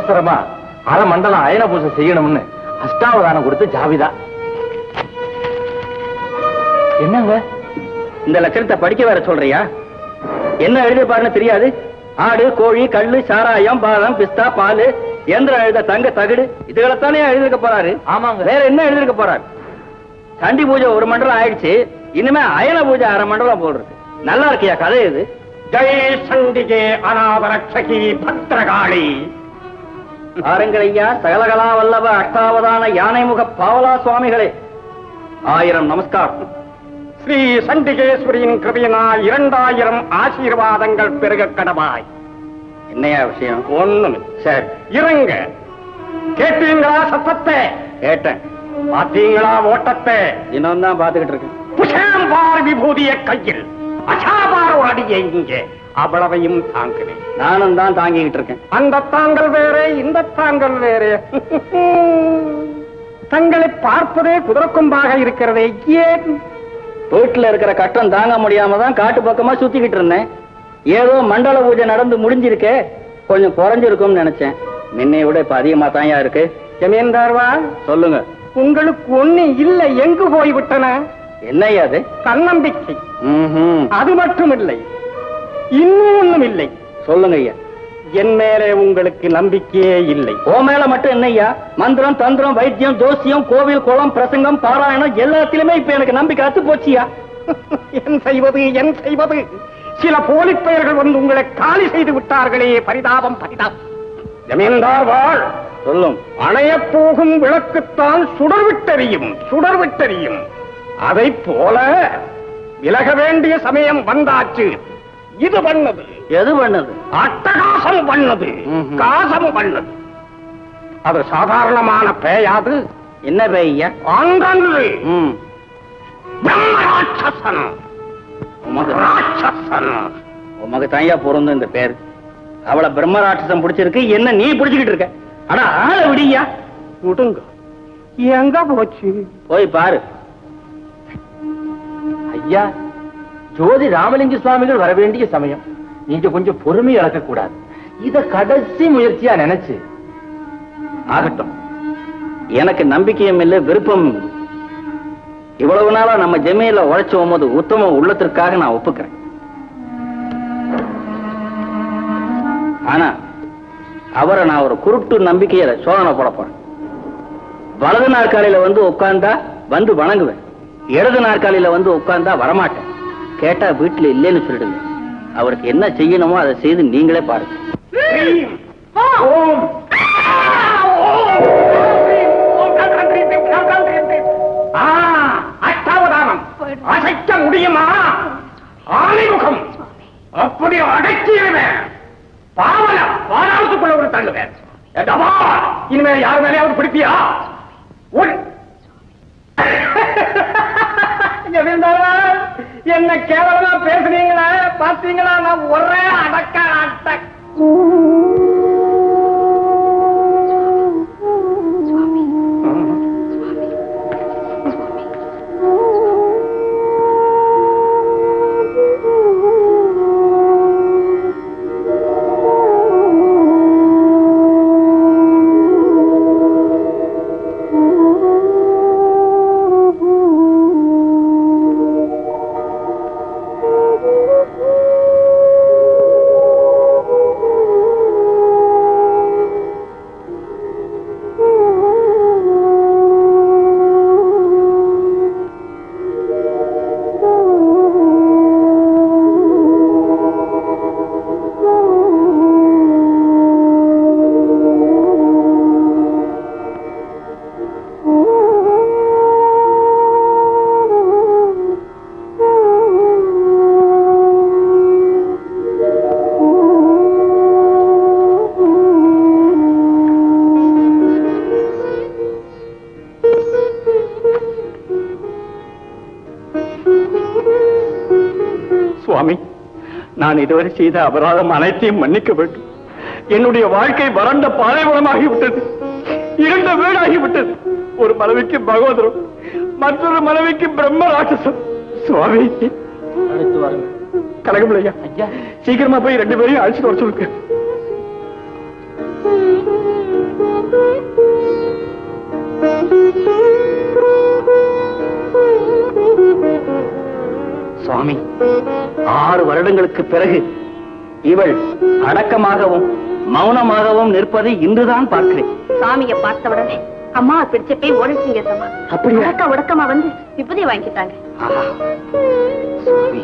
அவசரமா அரை மண்டலம் அயன பூஜை செய்யணும்னு அஷ்டாவதானம் கொடுத்து ஜாவிதா. என்னங்க இந்த லட்சணத்தை படிக்க வேற சொல்றியா? என்ன எழுதிருப்பாருன்னு தெரியாது? ஆடு, கோழி, கல்லு, சாராயம், பாதம், பிஸ்தா, பால், எந்திரம் எழுத தங்க தகடு, இதுகளைத்தானே எழுதிருக்க போறாரு. ஆமாங்க. வேற என்ன எழுதிருக்க போறாரு? சண்டி பூஜை ஒரு மண்டலம் ஆயிடுச்சு, இனிமே அயன பூஜை அரை மண்டலம் போடுறது. நல்லா இருக்கியா கதை இது? ஜெய் சண்டிகே அநாதரட்சகி பத்ரகாளி. பாருங்கள் ஐயா, சகலகலா வல்லப அஷ்டாவதான யானைமுக பாவலா சுவாமிகளே, 1000 நமஸ்காரம். ஸ்ரீ சண்டிகேஸ்வரியின் கிருபையினா 2000 ஆசீர்வாதங்கள் பெருக கடவாய். என்னையா விஷயம்? ஒண்ணும் சரி இருங்க. கேட்டீங்களா சத்தத்தை? கேட்டேன். பாத்தீங்களா ஓட்டத்தை? இன்னும் தான் பாத்துக்கிட்டு இருக்கேன். புஷாம்பார் விபூதிய கையில், அசாபார் ஒரு அடியை இங்கே, அவ்வளவையும் தாங்குவேன். நானும் தான் தாங்கிக்கிட்டு இருக்கேன். அந்த தாங்கள் வேற, இந்த தாங்கள் வேற. தங்களை பார்ப்பதே குதிரக்கும்பாக இருக்கிறதே, ஏன்? வீட்டுல இருக்கிற கஷ்டம் தாங்க முடியாம தான் காட்டு பக்கமா சுத்திக்கிட்டு இருந்தேன். ஏதோ மண்டல பூஜை நடந்து முடிஞ்சிருக்கே, கொஞ்சம் குறைஞ்சிருக்கும்னு நினைச்சேன். முன்னைய விட இப்ப அதிகமா தாயா இருக்கு. ஜமீன்தார்வா சொல்லுங்க. உங்களுக்கு ஒண்ணு இல்ல, எங்கு போய்விட்டன? என்னையா அது? தன்னம்பிக்கை. அது மட்டும் இல்லை, இன்னும் ஒண்ணும் இல்லை. சொல்லுங்க ஐயா. என் மேலே உங்களுக்கு நம்பிக்கையே இல்லை. ஓ மேல மட்டும் என்னையா? மந்திரம், தந்திரம், வைத்தியம், ஜோசியம், கோவில், குளம், பிரசங்கம், பாராயணம் எல்லாத்திலுமே இப்ப எனக்கு நம்பிக்கை அத்து போச்சியா. என் செய்வது, என் செய்வது? சில போலி பெயர்கள் வந்து உங்களை காலி செய்து விட்டார்களே, பரிதாபம், பரிதாபம். ஜமீன்தார் வாழ். சொல்லும். அணைய போகும் விளக்குத்தான் சுடர்விட்டெறியும், சுடர்விட்டெறியும். அதை போல விலக வேண்டிய சமயம் வந்தாச்சு. இது பண்ணது. எது பண்ணது? அட்டகாசம் பண்ணது, காசம் பண்ணது. அது சாதாரணமான பேயாது. என்ன பேய்யா? ஆங்கன்று பிரம்மராட்சசன். ராட்சசன். உமக்கு தாயா பொருந்தும் இந்த பேர். அவளை பிரம்மராட்சசம் பிடிச்சிருக்கு, என்ன நீ பிடிச்சுக்கிட்டு இருக்க? ஆனா ஆளை விடியா. விடுங்க. எங்க போச்சு? போய் பாரு. ஐயா, ஜோதி ராமலிங்க சுவாமிகள் வர வேண்டிய சமயம். நீங்க கொஞ்சம் பொறுமை இழக்க கூடாது. இத கடைசி முயற்சியா நினைச்சு. ஆகட்டும், எனக்கு நம்பிக்கையும் இல்லை, விருப்பம். இவ்வளவு நாளா நம்ம ஜமீன்ல உழைச்சோம் போது உத்தம உள்ளத்திற்காக நான் ஒப்புக்கிறேன். ஆனா அவரை நான் ஒரு குருட்டு நம்பிக்கையில சோதனை போட போறேன். வலது நாற்காலியில வந்து உட்கார்ந்தா வந்து வணங்குவேன், இடது நாற்காலியில வந்து உட்கார்ந்தா வரமாட்டேன். கேட்டா வீட்டுல இல்லைன்னு சொல்லிடுங்க. அவருக்கு என்ன செய்யணுமோ அதை செய்து நீங்களே பாருங்க. அஷ்டாவதானம் அசைக்க முடியுமா? ஆணைமுகம் அப்படி அடக்கிடுவேன். பாவல பாதாளத்துக்குள்ள ஒரு தள்ளுவேன். இனிமே யார் மேலேயாவது பிடிப்பியா? என்ன கேவலமா பேசுறீங்களா? பாத்தீங்களா? நான் ஒரே அடக்க அட்ட. சுவாமி, நான் இதுவரை செய்த அபராதம் அனைத்தையும் மன்னிக்க வேண்டும். என்னுடைய வாழ்க்கை வறண்ட பாலைவனமாகிவிட்டது, இருண்ட வீடாகிவிட்டது. ஒரு மனைவிக்கு பகவதரும், மற்றொரு மனைவிக்கு பிரம்ம ராட்சசம். சுவாமி, அழைத்து வாருங்க. கனகபிள்ளையா, ஐயா, சீக்கிரமா போய் 2 பேரையும் அழைச்சிட்டு வர சொல்லுங்க. சுவாமி, 6 வருடங்களுக்கு பிறகு இவள் அடக்கமாகவும் மௌனமாகவும் நிற்பதை இன்றுதான் பார்க்கிறேன். சாமியை பார்த்த உடனே அம்மா பிடிச்ச போய் ஓடிச்சிங்க சம்மா. அப்படியா? அடக்க உடக்கமா வந்து விபூதியை வாங்கிட்டாங்க. ஆஹா. சுவாமி,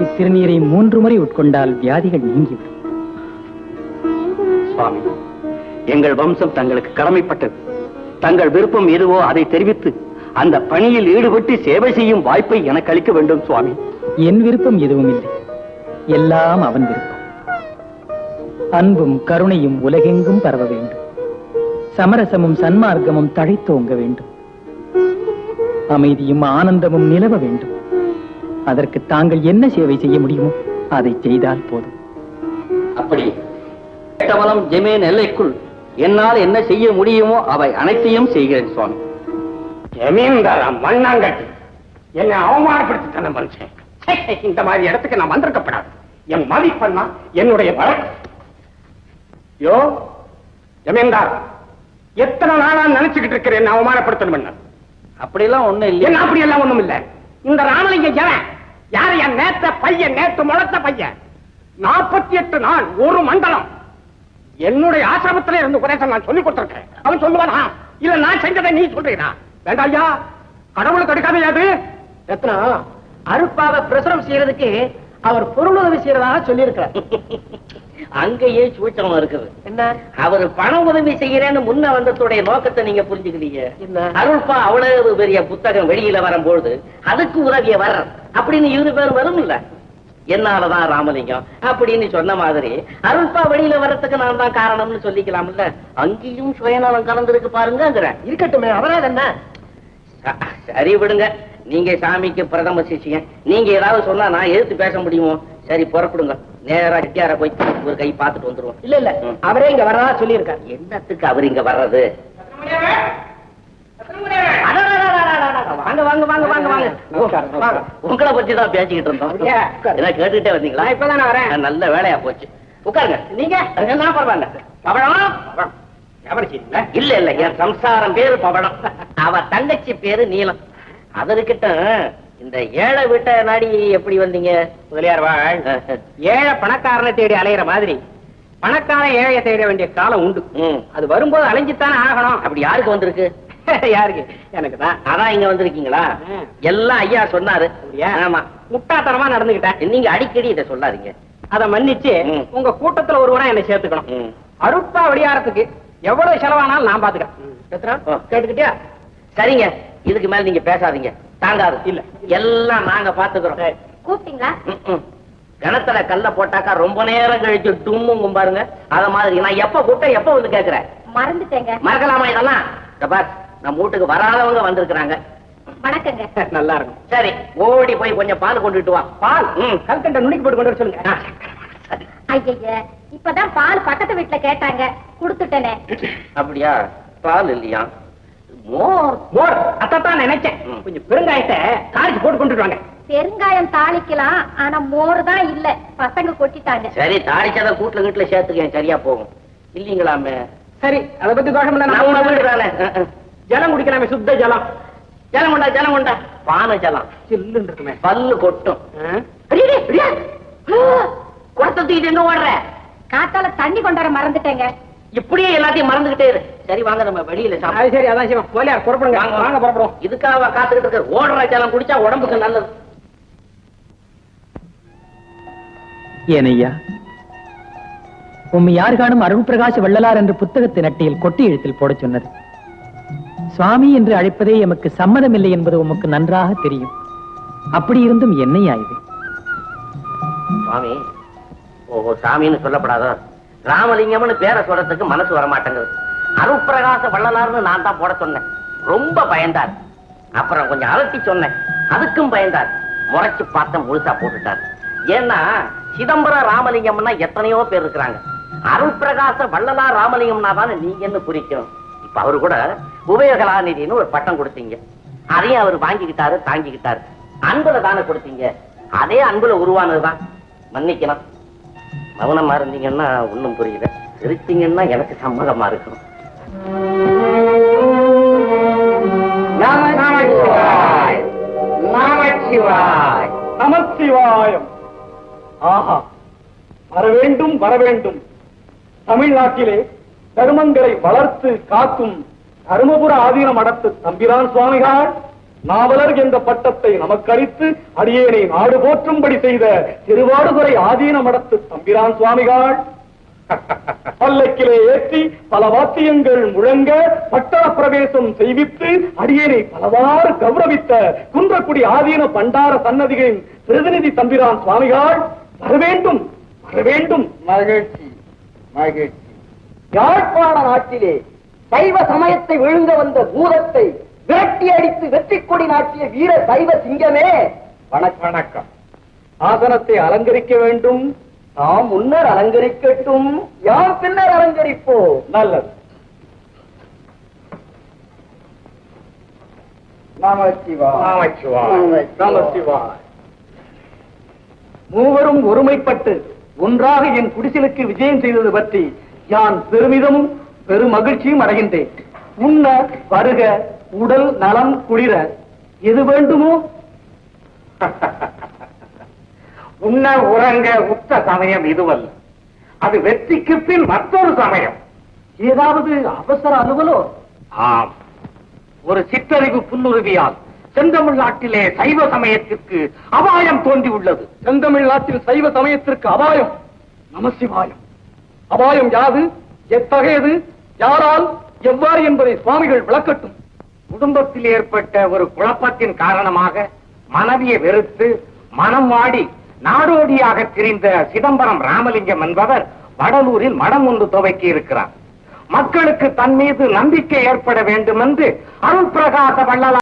இத்திருநீரை 3 முறை உட்கொண்டால் வியாதிகள் நீங்கிவிடும். சுவாமி, எங்கள் வம்சம் தங்களுக்கு கடமைப்பட்டது. தங்கள் விருப்பம் எதுவோ அதை தெரிவித்து அந்த பணியில் ஈடுபட்டு சேவை செய்யும் வாய்ப்பை எனக்கு அளிக்க வேண்டும் சுவாமி. என் விருப்பம் எதுவும் இல்லை, எல்லாம் அவன் விருப்பம். அன்பும் கருணையும் உலகெங்கும் பரவ வேண்டும். சமரசமும் சன்மார்க்கமும் தழைத்தோங்க வேண்டும். அமைதியும் ஆனந்தமும் நிலவ வேண்டும். அதற்கு தாங்கள் என்ன சேவை செய்ய முடியுமோ அதை செய்தால் போதும். அப்படி கேட்டவலம் ஜெமீன் எல்லைக்குள் என்னால் என்ன செய்ய முடியுமோ அவை அனைத்தையும் செய்கிறேன் சுவாமி. ஜமீன்தாரா மண்ணாங்கட்டி என்னை அவமானப்படுத்தி தந்த மனுஷன். இந்த மாதிரி இடத்துக்கு நான் வந்திருக்கப்படாது. என் மதிப்பெண்ணா என்னுடைய வழக்கு. யோ ஜமீன்தார், எத்தனை நாளா நினைச்சுக்கிட்டு இருக்கிறேன் என்ன அவமானப்படுத்தணும். அப்படியெல்லாம் ஒண்ணும் இல்லை. என்ன அப்படி எல்லாம் ஒண்ணும் இல்ல. இந்த ராமலிங்க ஜன யார என் நேத்த பையன், நேத்து முளைத்த பையன், 48 நாள் ஒரு மண்டலம் என்னுடைய ஆசிரமத்திலே இருந்து குறைச நான் சொல்லி கொடுத்திருக்கேன். அவன் சொல்லுவானா இல்ல நான் செஞ்சதை நீ சொல்றீனா? வேண்டாம் ஐயா, கடவுளுக்கு எடுக்காதையாது. ரத்னா, அருப்பாவை பிரசுரம் செய்யறதுக்கு அவர் பொருளுதவி செய்யறதாக சொல்லி இருக்கிறார். அங்கேயே சூச்சனம் இருக்குது. என்ன? அவர் பண உதவி செய்யறேன்னு முன்ன வந்ததுடைய நோக்கத்தை நீங்க புரிஞ்சுக்கிறீங்க. என்ன? அருள்பா அவ்வளவு பெரிய புத்தகம் வெளியில வரும்போது அதுக்கு உதவிய வர்ற அப்படின்னு 2 பேர் வரும் இல்ல. என்னாலதான் ராமலிங்கம் அப்படின்னு சொன்ன மாதிரி அருள்பா வெளியில வர்றதுக்கு நான் தான் காரணம்னு சொல்லிக்கலாம்ல. அங்கேயும் சுயநலம் கலந்துருக்கு பாருங்க. இருக்கட்டுமே, அவராது என்ன? சரி விடுங்க, நீங்க சாமிக்கு பிரதம சிஷ்யன். நீங்க ஏதாவது சொன்னா நான் எதிர்த்து பேச முடியுமோ? சரி புறப்படுங்க, நேரா செட்டியார போய் ஒரு கை பார்த்துட்டு வந்துருவோம். இல்ல இல்ல, அவரே இங்க வர்றதா சொல்லி இருக்காரு. என்னத்துக்கு அவர் இங்க வர்றது? வாங்க வாங்க வாங்க வாங்க வாங்க. உங்களை பத்தி தான் பேசிக்கிட்டு இருந்தோம். என்ன கேட்டுட்டே வந்தீங்களா? இப்பதானே வரேன். நல்ல வேலையா போச்சு. உட்காருங்க. நீங்க என்ன பரவாயில்ல. பவளம் இல்ல இல்ல, என் சம்சாரம் பேரு பவளம், அவ தங்கச்சி பேரு நீலம். அதற்கிட்ட இந்த ஏழை வீட்டை நாடி எப்படி வந்தீங்க? முதலியார் வாழ், ஏழை பணக்காரனை தேடி அலையிற மாதிரி பணக்கார ஏழையை தேட வேண்டிய காலம் உண்டு. அது வரும்போது அலைஞ்சுத்தானே ஆகணும். அப்படி யாருக்கு வந்திருக்கு? யாருக்கு? எனக்கு தான். அதான் இங்க வந்திருக்கீங்களா? எல்லாம் ஐயா சொன்னாரு. ஆமா, முட்டாத்தனமா நடந்துகிட்டேன். நீங்க அடிக்கடி இதை சொல்லாதீங்க. அத மன்னிச்சு உங்க கூட்டத்துல ஒருவனா என்ன சேர்த்துக்கணும். அருப்பா வெளியாரத்துக்கு எவ்வளவு செலவானாலும் நான் பாத்துக்கிறேன். கேட்டுக்கிட்டியா? சரிங்க, இதுக்கு மேல நீங்க பேசாதீங்க, தாங்காது. இல்ல, எல்லாம் நாங்க பாத்துக்கிறோம். கூப்பிட்டீங்களா? கிணத்துல கல்ல போட்டாக்கா ரொம்ப நேரம் கழிச்சு டும்முங்கும் பாருங்க. அத மாதிரி நான் எப்ப கூப்பிட்ட எப்ப வந்து கேக்குறேன்? மறந்துட்டேங்க. மறக்கலாமா இதெல்லாம்? நம்ம வீட்டுக்கு வராதவங்க வந்திருக்கிறாங்க. வணக்கங்க. நல்லா இருக்கும். சரி, ஓடி போய் கொஞ்சம் பால் கொண்டுட்டு வா. பால் கல்கண்ட நுணுக்கி போட்டு கொண்டு வர சொல்லுங்க. ஐயா, இப்பதான் பால் பக்கத்து வீட்டுல கேட்டாங்க, குடுத்துட்டேனே. அப்படியா? பால் இல்லையா? மோர். மோர் அத்தான் நினைச்சேன். கொஞ்சம் பெருங்காயத்தை காய்ச்சி போட்டு கொண்டுட்டு வாங்க. பெருங்காயம் தாளிக்கலாம், ஆனா மோர் தான் இல்ல, பசங்க கொட்டிட்டாங்க. சரி, தாளிச்சத கூட்டுல வீட்டுல சேர்த்துக்கேன், சரியா போகும். இல்லீங்களாமே? சரி, அதை பத்தி தோஷம் இல்ல. நம்ம வீடு தானே. ஜலம் குடிக்கலாமே, சுத்த ஜலம். ஜலம் கொண்டா, ஜலம் கொண்டா. பானை ஜலம் சில்லுன்னு இருக்குமே, பல்லு கொட்டும். குடத்துக்கிட்டு எங்க ஓடுற? காத்தால தண்ணி கொண்டாட மறந்துட்டேங்க. இப்படியே எல்லாத்தையும் மறந்துகிட்டே இரு. சரி வாங்க, நம்ம வெளியில சாப்பிட. அது சரி, அதான் செய்வோம். போலியார் புறப்படுங்க. வாங்க புறப்படுவோம். இதுக்காக காத்துக்கிட்டு இருக்க? ஓடுற ஜலம் குடிச்சா உடம்புக்கு நல்லது. ஏனையா, உம்மை யார் காணும் அருள் பிரகாஷ் வள்ளலார் என்ற புத்தகத்தின் அட்டையில் கொட்டி எழுத்தில் போட சொன்னது. சுவாமி என்று அழைப்பதே எமக்கு சம்மதம் இல்லை என்பது உமக்கு நன்றாக தெரியும். அப்படி இருந்தும் என்னையா இது? சுவாமி, ஓ சாமின்னு சொல்லப்படாதோ? ராமலிங்கம்னு பேரை சொல்றதுக்கு மனசு வரமாட்டேங்குது. அருட்பிரகாச வள்ளலார்னு நான் தான் போட சொன்னேன். ரொம்ப பயந்தார். அப்புறம் கொஞ்சம் அலட்டி சொன்னேன், அதுக்கும் பயந்தார். முறைச்சு பார்த்த முழுசா போட்டுட்டார். ஏன்னா சிதம்பரம் ராமலிங்கம்னா எத்தனையோ பேர் இருக்கிறாங்க. அருட்பிரகாச வள்ளலார் ராமலிங்கம்னா தானே நீங்க என்ன குறிக்கும். இப்ப அவரு கூட உபயோகலாநிதினு ஒரு பட்டம் கொடுத்தீங்க. அதையும் அவர் வாங்கிக்கிட்டாரு, தாங்கிக்கிட்டாரு. அன்புல தானே கொடுத்தீங்க. அதே அன்புல உருவானதுதான். மன்னிக்கலாம். மௌனமா இருந்தீங்கன்னா ஒண்ணும் புரியல, சிரிச்சீங்கன்னா எனக்கு சம்மதமா இருக்கும். நமச்சிவாய். நமச்சிவாயம். ஆஹா, வரவேண்டும் வரவேண்டும். தமிழ்நாட்டிலே தர்மங்களை வளர்த்து காக்கும் தருமபுர ஆதீன மடத்து தம்பிரான் சுவாமிகள் நாவலர் என்ற பட்டத்தை நமக்களித்து அடியேனை நாடு போற்றும்படி செய்த திருவாடுதுறை ஆதீன மடத்து தம்பிரான் சுவாமிகள் பல்லக்கிலே ஏற்றி பல வாத்தியங்கள் முழங்க பட்டண பிரவேசம் செய்வித்து அடியேனை பலவாறு கௌரவித்த குன்றக்குடி ஆதீன பண்டார சன்னதிகளின் பிரதிநிதி தம்பிரான் சுவாமிகள் வரவேண்டும் வரவேண்டும். மகிழ்ச்சி மகிழ்ச்சி. யாழ்ப்பாண நாட்டிலே சைவ சமயத்தை விழுங்க வந்த பூதத்தை விரட்டி அடித்து வெற்றி கொடி நாட்டிய வீர சைவ சிங்கமே வணக்கம். ஆசனத்தை அலங்கரிக்க வேண்டும். நாம் முன்னர் அலங்கரிக்கட்டும், யாம் பின்னர் அலங்கரிப்போம். நல்லது. நமச்சிவாய். மூவரும் ஒருமைப்பட்டு ஒன்றாக என் குடிசலுக்கு விஜயம் செய்தது பற்றி யான் பெருமிதமும் பெருமகிழ்ச்சியும் அடைகின்றேன். உண்ண வருக, உடல் நலம் குளிர, எது வேண்டுமோ உண்ண உறங்க உத்த சமயம் இதுவல்ல, அது வெற்றிக்கு பின் மற்றொரு சமயம். ஏதாவது அவசர அலுவலோ? ஆம், ஒரு சிற்றறிவு புல்லுருவியால் செந்தமிழ் நாட்டிலே சைவ சமயத்திற்கு அபாயம் தோன்றி உள்ளது. செந்தமிழ் நாட்டில் சைவ சமயத்திற்கு அபாயம். நமசிவாயம். அபாயம் யாது, எத்தகையது, யாரால், எவ்வாறு என்பதை சுவாமிகள் விளக்கட்டும். குடும்பத்தில் ஏற்பட்ட ஒரு குழப்பத்தின் காரணமாக மனைவியை வெறுத்து மனம் வாடி நாடோடியாக திரிந்த சிதம்பரம் ராமலிங்கம் என்பவர் வடலூரில் மடம் ஒன்று துவக்கி இருக்கிறார். மக்களுக்கு தன் மீது நம்பிக்கை ஏற்பட வேண்டும் என்று அருள் பிரகாச வள்ளலார்